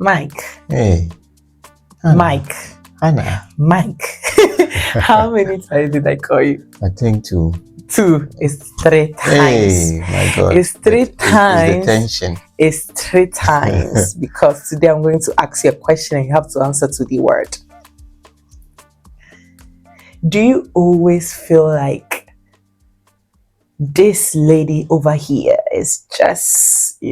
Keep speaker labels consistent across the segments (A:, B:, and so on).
A: Mike.
B: Hey.
A: Mike.
B: Anna.
A: Mike. How many times did I call you?
B: I think 2.
A: 2 is 3 times.
B: Hey, my God.
A: It's 3 times.
B: It's the tension.
A: It's 3 times because today I'm going to ask you a question and you have to answer to the word. Do you always feel like this lady over here is just,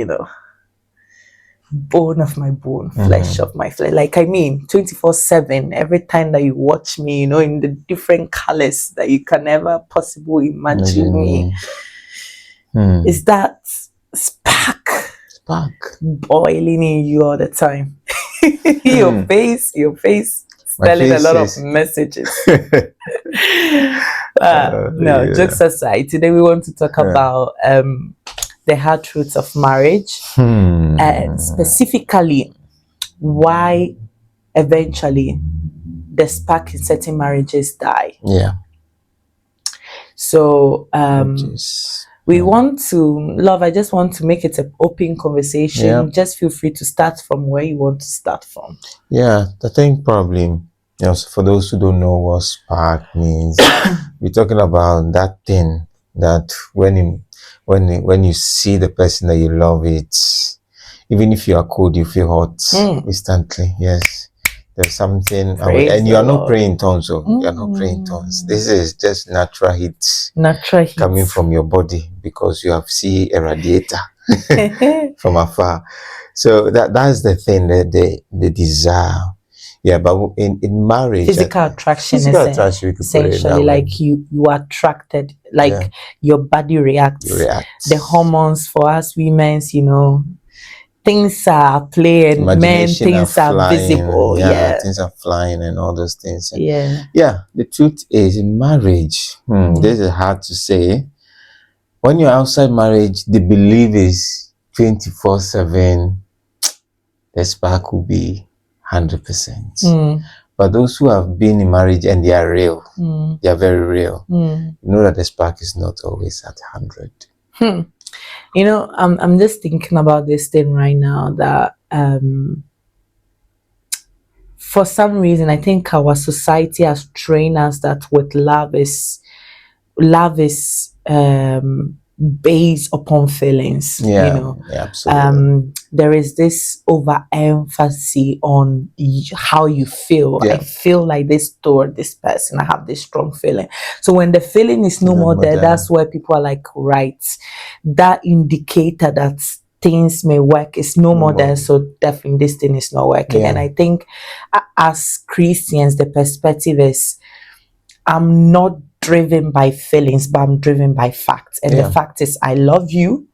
A: bone of my bone, flesh of my flesh? Like, 24/7, every time that you watch me, in the different colors that you can never possibly imagine me. Is that spark boiling in you all the time? Your face spelling a lot of messages. No, jokes aside, today we want to talk about the hard truths of marriage, and specifically why eventually the spark in certain marriages die.
B: Yeah.
A: So we want to, love, I just want to make it an open conversation. Yeah. Just feel free to start from where you want to start from.
B: Yeah, I think probably, for those who don't know what spark means, we're talking about that thing that when you see the person that you love, it's, even if you are cold, you feel hot instantly. Yes. There's something, and you are not praying in tongues, so you are not praying in tongues. This is just natural heat coming from your body because you have seen a radiator from afar. So that's the thing, the desire. Yeah, but in marriage,
A: physical attraction essentially, like you are attracted, like your body reacts. The hormones for us women, things are playing, men, things are visible.
B: Things are flying and all those things. The truth is, in marriage, this is hard to say. When you're outside marriage, the belief is 24/7. The spark will be 100%. But those who have been in marriage and they are real, they are very real. You know that the spark is not always at 100.
A: I'm just thinking about this thing right now that for some reason I think our society has trained us that with love is based upon feelings.
B: Absolutely.
A: There is this overemphasis on how you feel. I feel like this toward this person. I have this strong feeling. So when the feeling is no more there, that's where people are like, right, that indicator that things may work is no more there. So definitely this thing is not working. And I think as Christians, the perspective is, I'm not driven by feelings, but I'm driven by facts. And the fact is, I love you.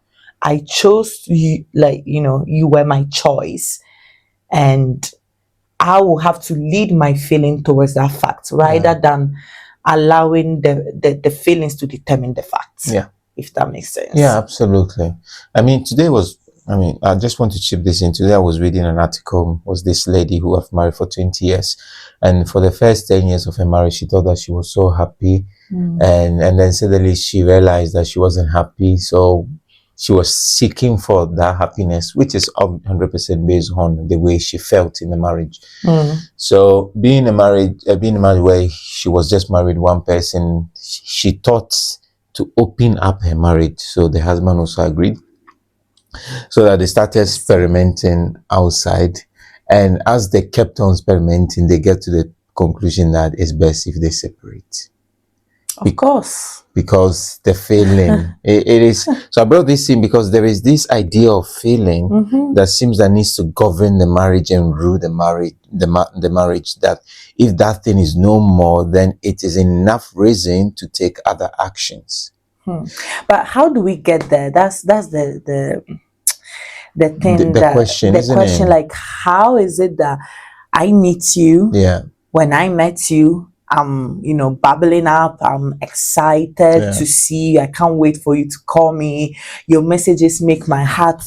A: I chose you, you were my choice. And I will have to lead my feeling towards that fact rather than allowing the feelings to determine the facts.
B: Yeah.
A: If that makes sense.
B: Yeah, absolutely. I just want to chip this in. Today I was reading an article. Was this lady who have married for 20 years. And for the first 10 years of her marriage, she thought that she was so happy. And then suddenly she realized that she wasn't happy. So she was seeking for that happiness, which is 100% based on the way she felt in the marriage. So being a marriage where she was just married one person, she thought to open up her marriage. So the husband also agreed. So that they started experimenting outside. And as they kept on experimenting, they get to the conclusion that it's best if they separate.
A: Of course.
B: Because the feeling, it is. So I brought this in because there is this idea of feeling that seems that needs to govern the marriage and rule the marriage. The marriage, that if that thing is no more, then it is enough reason to take other actions.
A: But how do we get there? That's the thing.
B: The question. The question,
A: like, how is it that I meet you?
B: Yeah.
A: When I met you, I'm, bubbling up. I'm excited to see you. I can't wait for you to call me. Your messages make my heart,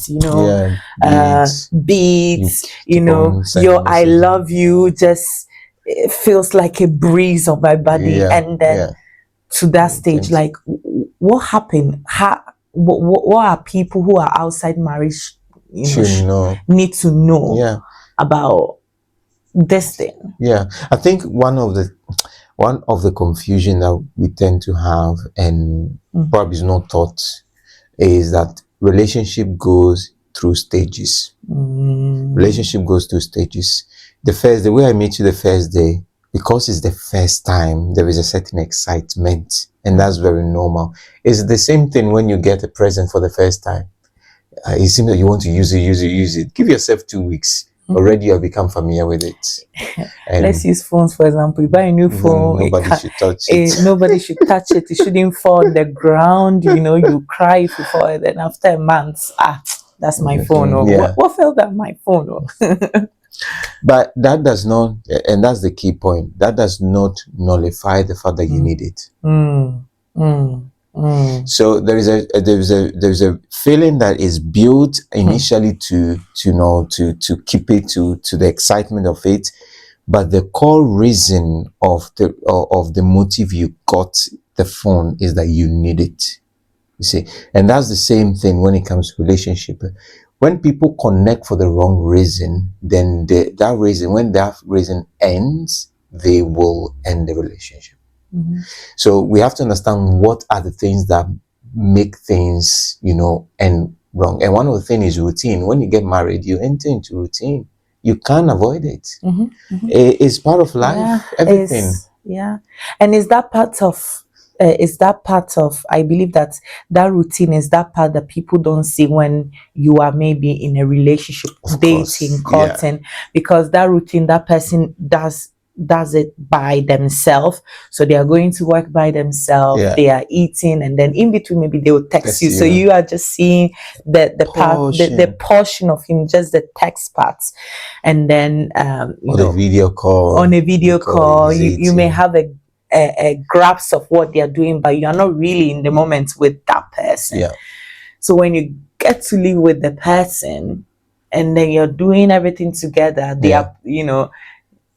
A: beats. Your I love you just, it feels like a breeze on my body. And then to that stage, like, what happened? What are people who are outside marriage need to know? about this thing?
B: Yeah, I think one of the confusion that we tend to have, and probably is not taught, is that relationship goes through stages. Relationship goes through stages. The way I meet you the first day, because it's the first time, there is a certain excitement, and that's very normal. It's the same thing when you get a present for the first time. It seems that you want to use it. Give yourself 2 weeks. Already you have become familiar with it. And
A: let's use phones for example. You buy a new phone,
B: nobody should touch it.
A: Nobody should touch it. It shouldn't fall on the ground. You cry if you fall, and then after a month, that's my phone. Or
B: Yeah.
A: what fell down my phone? Or
B: But that does not, and that's the key point, that does not nullify the fact that you need it. So there's a feeling that is built initially to keep it to the excitement of it, but the core reason of the motive you got the phone is that you need it. You see, and that's the same thing when it comes to relationship. When people connect for the wrong reason, then when that reason ends, they will end the relationship. So we have to understand what are the things that make things, end wrong. And one of the things is routine. When you get married, you enter into routine. You can't avoid it. It's part of life. Everything.
A: And is that part of I believe that routine is that part that people don't see when you are maybe in a relationship, dating, courting, because that routine, that person does it by themselves. So they are going to work by themselves, they are eating, and then in between maybe they will text you. So you are just seeing the portion of him, just the text parts. And then
B: the video call.
A: On a video call, you may have a grasp of what they are doing, but you are not really in the moment with that person. So when you get to live with the person and then you're doing everything together, they are,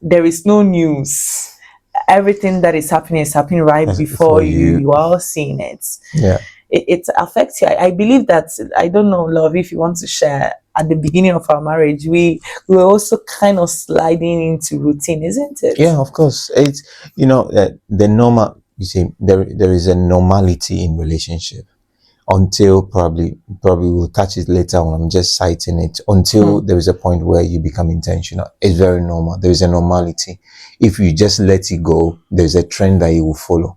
A: there is no news. Everything that is happening right before you. You are all seeing it. It affects you. I believe that, I don't know, love, if you want to share, at the beginning of our marriage, we were also kind of sliding into routine, isn't it?
B: Yeah, of course. It's, the normal, you see, there is a normality in relationship until probably we'll touch it later on. I'm just citing it until there is a point where you become intentional. It's very normal. There is a normality. If you just let it go, there's a trend that you will follow.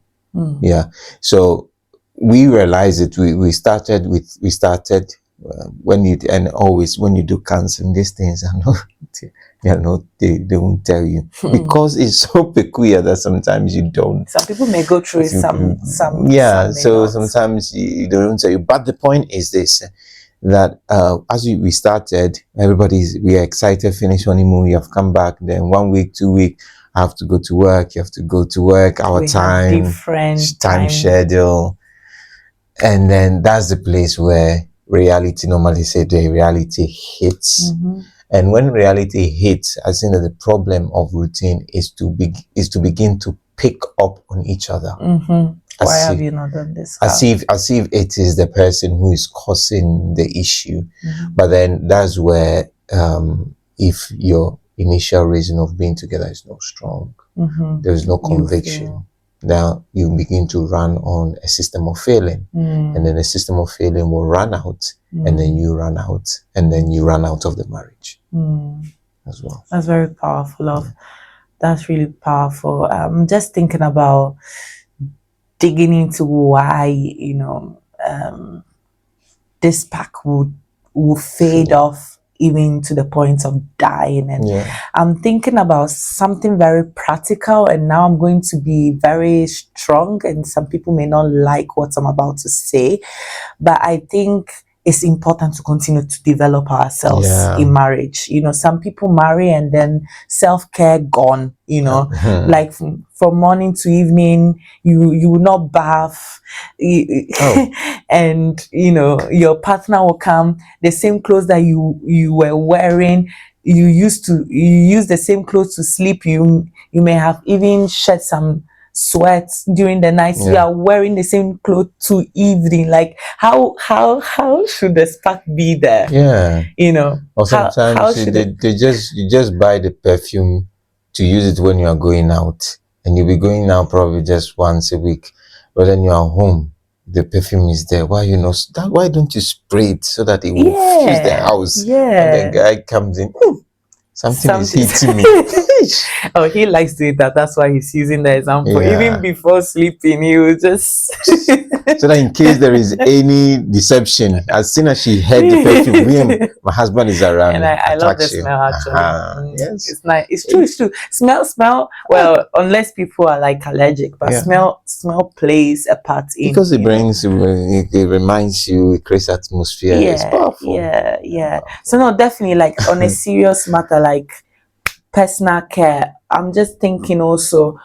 B: So we realized it. We started when you do counseling, these things are not, they won't tell you because it's so peculiar that sometimes you don't.
A: Some people may go through some
B: so sometimes you don't tell you. But the point is this, that as we started, we are excited, finish honeymoon, you have come back, then 1 week, 2 weeks, I have to go to work, you have to go to work, our time schedule. And then that's the place where reality, normally say the reality hits. And when reality hits, I think that the problem of routine is to begin to pick up on each other.
A: Why have you not done this?
B: As if it is the person who is causing the issue. But then that's where if your initial reason of being together is not strong, there is no conviction. Now you begin to run on a system of failing, and then the system of failing will run out, and then you run out, and then you run out of the marriage as well.
A: That's very powerful, love. That's really powerful. I'm just thinking about digging into why this spark will fade off, even to the point of dying. And I'm thinking about something very practical, and now I'm going to be very strong, and some people may not like what I'm about to say, but I think it's important to continue to develop ourselves in marriage. Some people marry and then self-care gone, like from morning to evening, you will not bath, and your partner will come, the same clothes that you were wearing, you use the same clothes to sleep. You may have even shed some sweats during the night. You are wearing the same clothes to evening. Like how should the spark be there?
B: Yeah. Or sometimes
A: how
B: you just buy the perfume to use it when you are going out, and you'll be going out probably just once a week, but then you are home, the perfume is there. Why don't you spray it so that it will fuse the house? And the guy comes in, something is hitting me.
A: Oh, he likes doing that. That's why he's using the example. Even before sleeping, he will just
B: so that in case there is any deception, as soon as she heard the perfume, my husband is around.
A: And I love the smell actually.
B: Yes,
A: it's nice. It's true. It's true. Smell. Well, unless people are like allergic, but smell plays a part in,
B: because it brings it reminds you, it creates atmosphere. It's powerful.
A: Yeah. So no, definitely, like on a serious matter, like personal care, I'm just thinking also,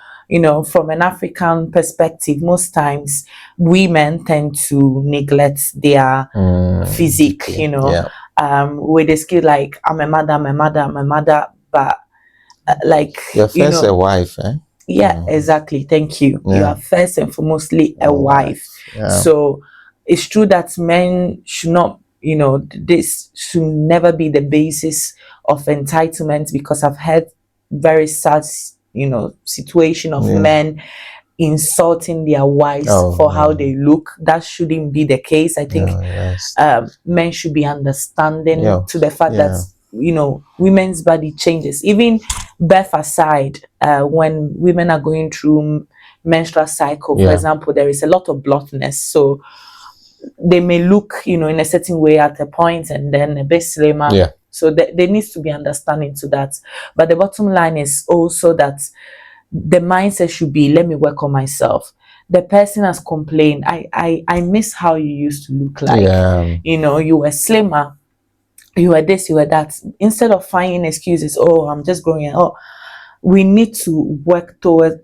A: from an African perspective, most times women tend to neglect their physique, with a skill like I'm a mother, but like
B: you're first a wife, eh?
A: Yeah, exactly. Thank you. You are first and foremostly a wife. So it's true that men should not, this should never be the basis of entitlement, because I've had very sad, situation of men insulting their wives for how they look. That shouldn't be the case. I think men should be understanding to the fact that women's body changes. Even birth aside, when women are going through menstrual cycle, for example, there is a lot of bloodness, so they may look in a certain way at a point and then a bit slimmer. So there needs to be understanding to that. But the bottom line is also that the mindset should be, let me work on myself. The person has complained, I miss how you used to look like. You were slimmer, you were this, you were that. Instead of finding excuses, I'm just growing. We need to work toward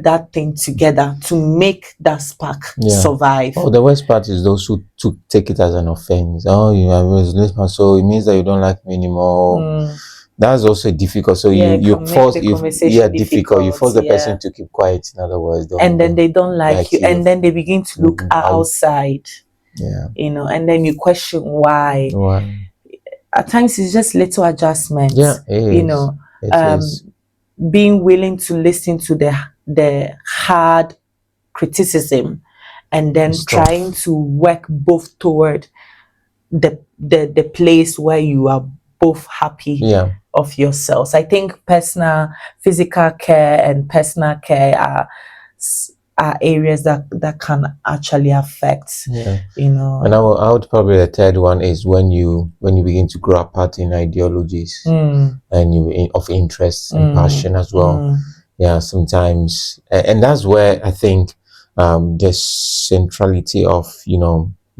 A: that thing together to make that spark survive.
B: The worst part is those who take it as an offense. You are so it means that you don't like me anymore. That's also difficult. So you force difficult. You force the person to keep quiet. In other words,
A: then they don't like you, and then they begin to look outside. And then you question why. At times it's just little adjustments. Being willing to listen to the hard criticism, and then trying to work both toward the place where you are both happy of yourselves. I think personal physical care and personal care are areas that can actually affect.
B: And I would probably, the third one is when you begin to grow apart in ideologies and of interest and passion as well. Sometimes, and that's where I think the centrality of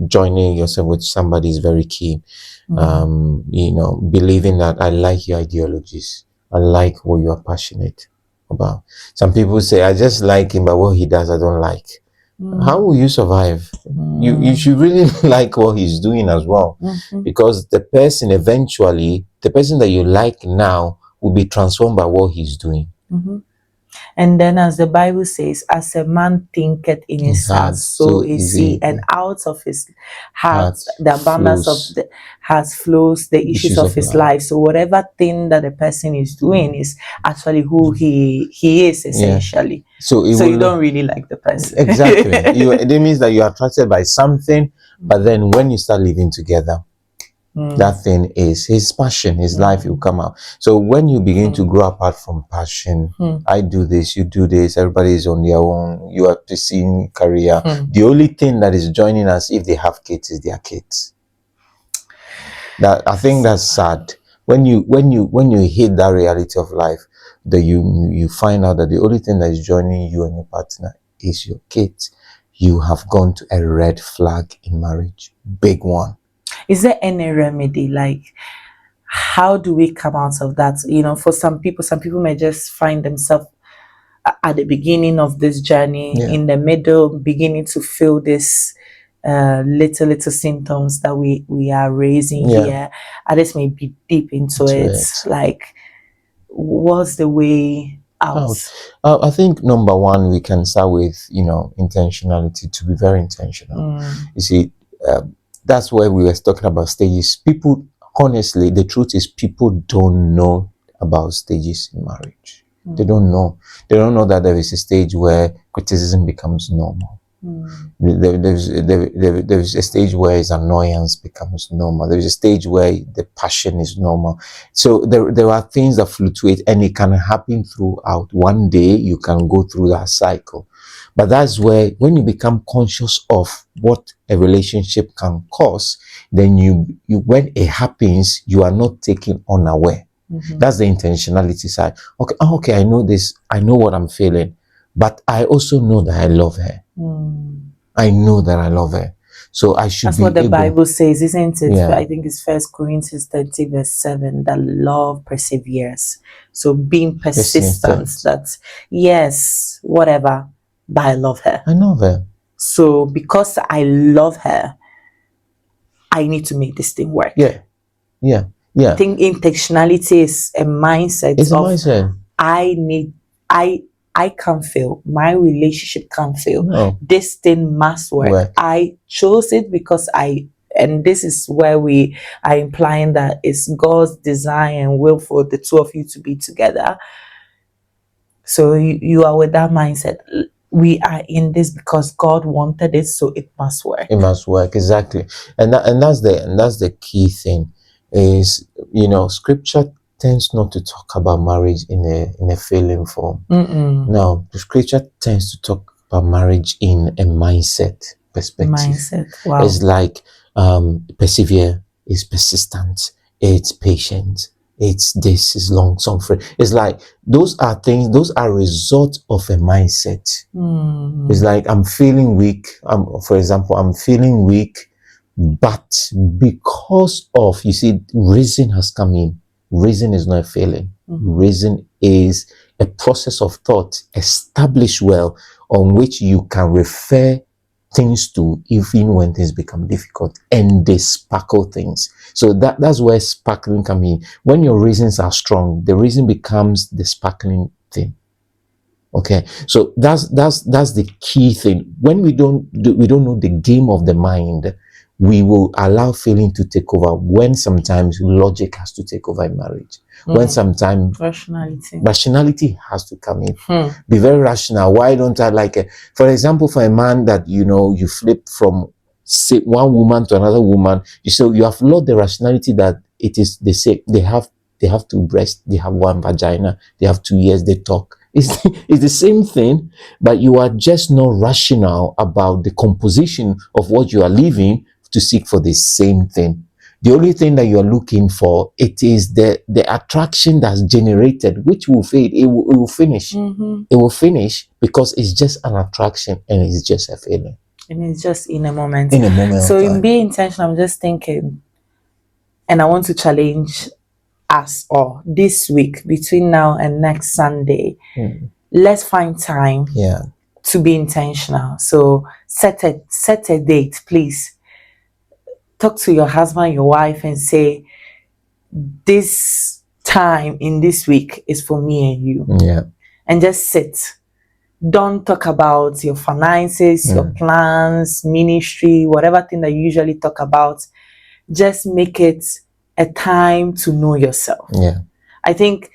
B: joining yourself with somebody is very key. Believing that I like your ideologies, I like what you are passionate about. Some people say, I just like him, but what he does I don't like. How will you survive? You should really like what he's doing as well, because the person that you like now will be transformed by what he's doing.
A: And then, as the Bible says, as a man thinketh in his heart, so is he. And out of his heart, the abundance of the heart flows the issues of his life. So whatever thing that the person is doing is actually who he is, essentially. So you don't really like the person.
B: Exactly. It means that you are attracted by something, but then when you start living together, that thing is his passion, his life will come out. So when you begin to grow apart from passion, I do this, you do this, everybody is on their own, you are pursuing career. The only thing that is joining us, if they have kids, is their kids. That I think that's sad. When you hit that reality of life, that you find out that the only thing that is joining you and your partner is your kids. You have gone to a red flag in marriage, big one.
A: Is there any remedy? Like, how do we come out of that? For some people may just find themselves at the beginning of this journey, in the middle, beginning to feel this little symptoms that we are raising here. Others may be deep into it. Like, what's the way out?
B: I think number one, we can start with, intentionality, to be very intentional. You see, that's where we were talking about stages. People, honestly, the truth is people don't know about stages in marriage. They don't know. They don't know that there is a stage where criticism becomes normal. There's a stage where his annoyance becomes normal. There's a stage where the passion is normal. So there are things that fluctuate, and it can happen throughout. One day you can go through that cycle, but that's where, when you become conscious of what a relationship can cause, then you when it happens, you are not taken unaware. That's the intentionality side. Okay, I know this. I know what I'm feeling, but I also know that I love her. I know that I love her. So I should
A: That's
B: be
A: what the
B: able,
A: Bible says, isn't it?
B: Yeah.
A: I think it's 1 Corinthians 13 verse 7, that love perseveres. So being persistent, that yes, whatever, but I love her.
B: I love her.
A: So because I love her, I need to make this thing work.
B: Yeah.
A: I think intentionality is a mindset.
B: It's a mindset.
A: I can't fail. My relationship can't fail.
B: No.
A: This thing must work. I chose it because and this is where we are implying that it's God's design and will for the two of you to be together. So you are with that mindset. We are in this because God wanted it, so it must work.
B: It must work, exactly. And that's the key thing. Is, scripture tends not to talk about marriage in a feeling form. No, the scripture tends to talk about marriage in a mindset perspective.
A: Wow.
B: It's like persevere, is persistent, it's patient, this is long suffering. It's like those are results of a mindset. It's like, I'm feeling weak. For example, I'm feeling weak, but because of, you see, reason has come in. Reason is not a feeling. Reason is a process of thought established well, on which you can refer things to even when things become difficult, and they sparkle things. So that's where sparkling comes in. When your reasons are strong, the reason becomes the sparkling thing. Okay, so that's the key thing. When we don't know the game of the mind, we will allow feeling to take over, when sometimes logic has to take over in marriage. When sometimes rationality has to come in. Be very rational. Why don't I like it? For example, for a man that you flip from, say, one woman to another woman, you have lost the rationality that it is the same. They have 2 breasts, they have 1 vagina, they have 2 ears, they talk. It's the same thing, but you are just not rational about the composition of what you are living to seek for the same thing. The only thing that you are looking for, it is the attraction that's generated, which will fade. It will finish. It will finish because it's just an attraction, and it's just a feeling.
A: And it's just in a moment.
B: So
A: in being intentional, I'm just thinking, and I want to challenge us all this week, between now and next Sunday. Let's find time to be intentional. So set a date, please. Talk to your husband, your wife, and say, this time in this week is for me and you. And just sit. Don't talk about your finances, your plans, ministry, whatever thing that you usually talk about. Just make it a time to know yourself. I think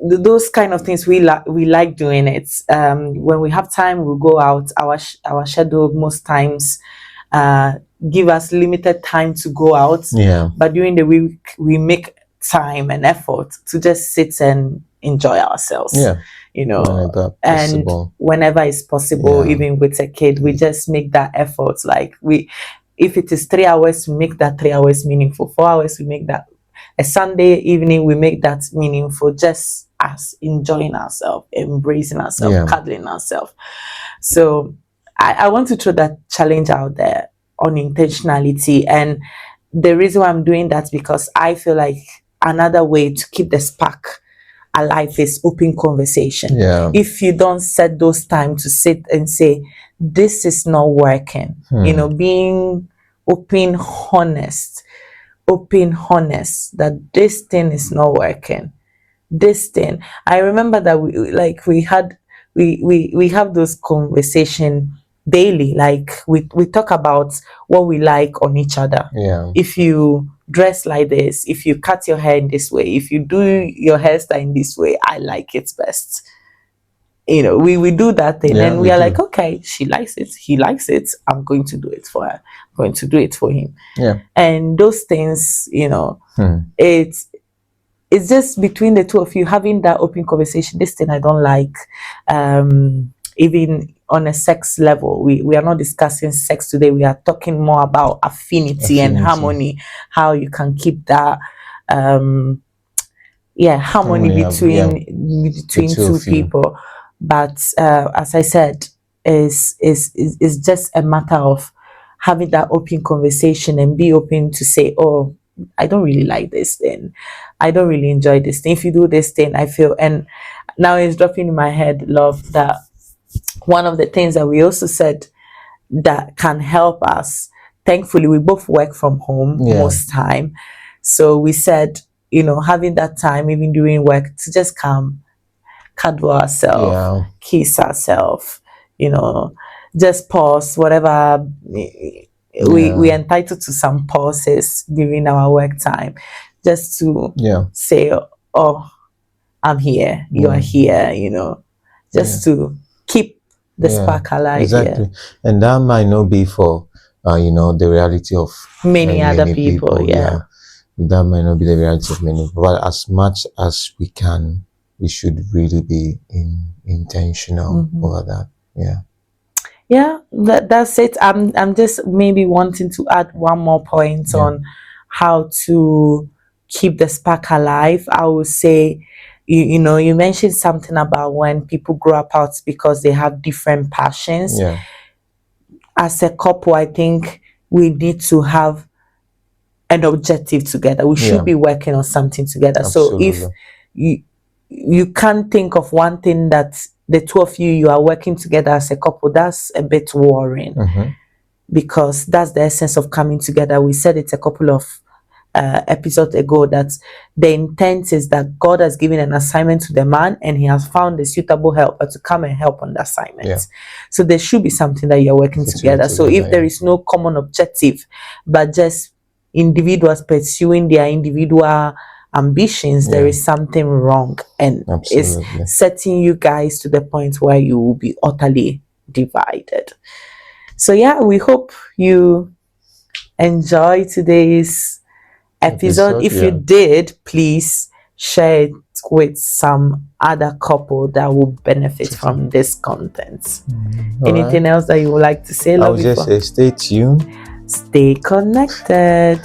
A: those kind of things, we like doing it. When we have time, we'll go out. Our schedule most times give us limited time to go out. But during the week, we make time and effort to just sit and enjoy ourselves. Whenever it's possible, even with a kid, we just make that effort. Like, if it is 3 hours, we make that 3 hours meaningful. 4 hours, we make that a Sunday evening, we make that meaningful, just us enjoying ourselves, embracing ourselves, cuddling ourselves. So I want to throw that challenge out there on intentionality. And the reason why I'm doing that, because I feel like another way to keep the spark alive is open conversation. If you don't set those time to sit and say, this is not working, being open, honest, that this thing is not working, this thing. I remember that we have those conversation daily. Like we talk about what we like on each other.
B: Yeah.
A: If you dress like this, if you cut your hair in this way, if you do your hairstyle in this way, I like it best. We do that thing,
B: Yeah,
A: and
B: we
A: we are
B: do.
A: like, okay, she likes it, he likes it, I'm going to do it for her, I'm going to do it for him.
B: Yeah.
A: And those things, it's just between the two of you having that open conversation. This thing I don't like. Even on a sex level, we are not discussing sex today. We are talking more about affinity and harmony, how you can keep that harmony between two people. But as I said, is just a matter of having that open conversation and be open to say, oh, I don't really like this thing, I don't really enjoy this thing. If you do this thing, I feel. And now it's dropping in my head, love, that one of the things that we also said that can help us, thankfully we both work from home most time, so we said, having that time even during work to just come cuddle ourselves, kiss ourselves, just pause whatever. We entitled to some pauses during our work time, just to say, oh, I'm here, you are here, just to keep the spark alive.
B: Exactly. And that might not be for the reality of
A: many other people.
B: That might not be the reality of many, but as much as we can, we should really be intentional over that.
A: That's it. I'm just maybe wanting to add one more point on how to keep the spark alive. I would say, you mentioned something about when people grow apart because they have different passions. As a couple, I think we need to have an objective together. We should be working on something together.
B: Absolutely.
A: So if you can't think of one thing that the two of you are working together as a couple, that's a bit worrying, because that's the essence of coming together. We said it a couple of episodes ago, that the intent is that God has given an assignment to the man and he has found a suitable helper to come and help on the assignment. So there should be something that you're working together. So if there is no common objective, but just individuals pursuing their individual ambitions, there is something wrong, and it's setting you guys to the point where you will be utterly divided. So we hope you enjoy today's episode. If you did, please share it with some other couple that will benefit from this content. Anything else that you would like to say?
B: I would just say stay tuned,
A: stay connected.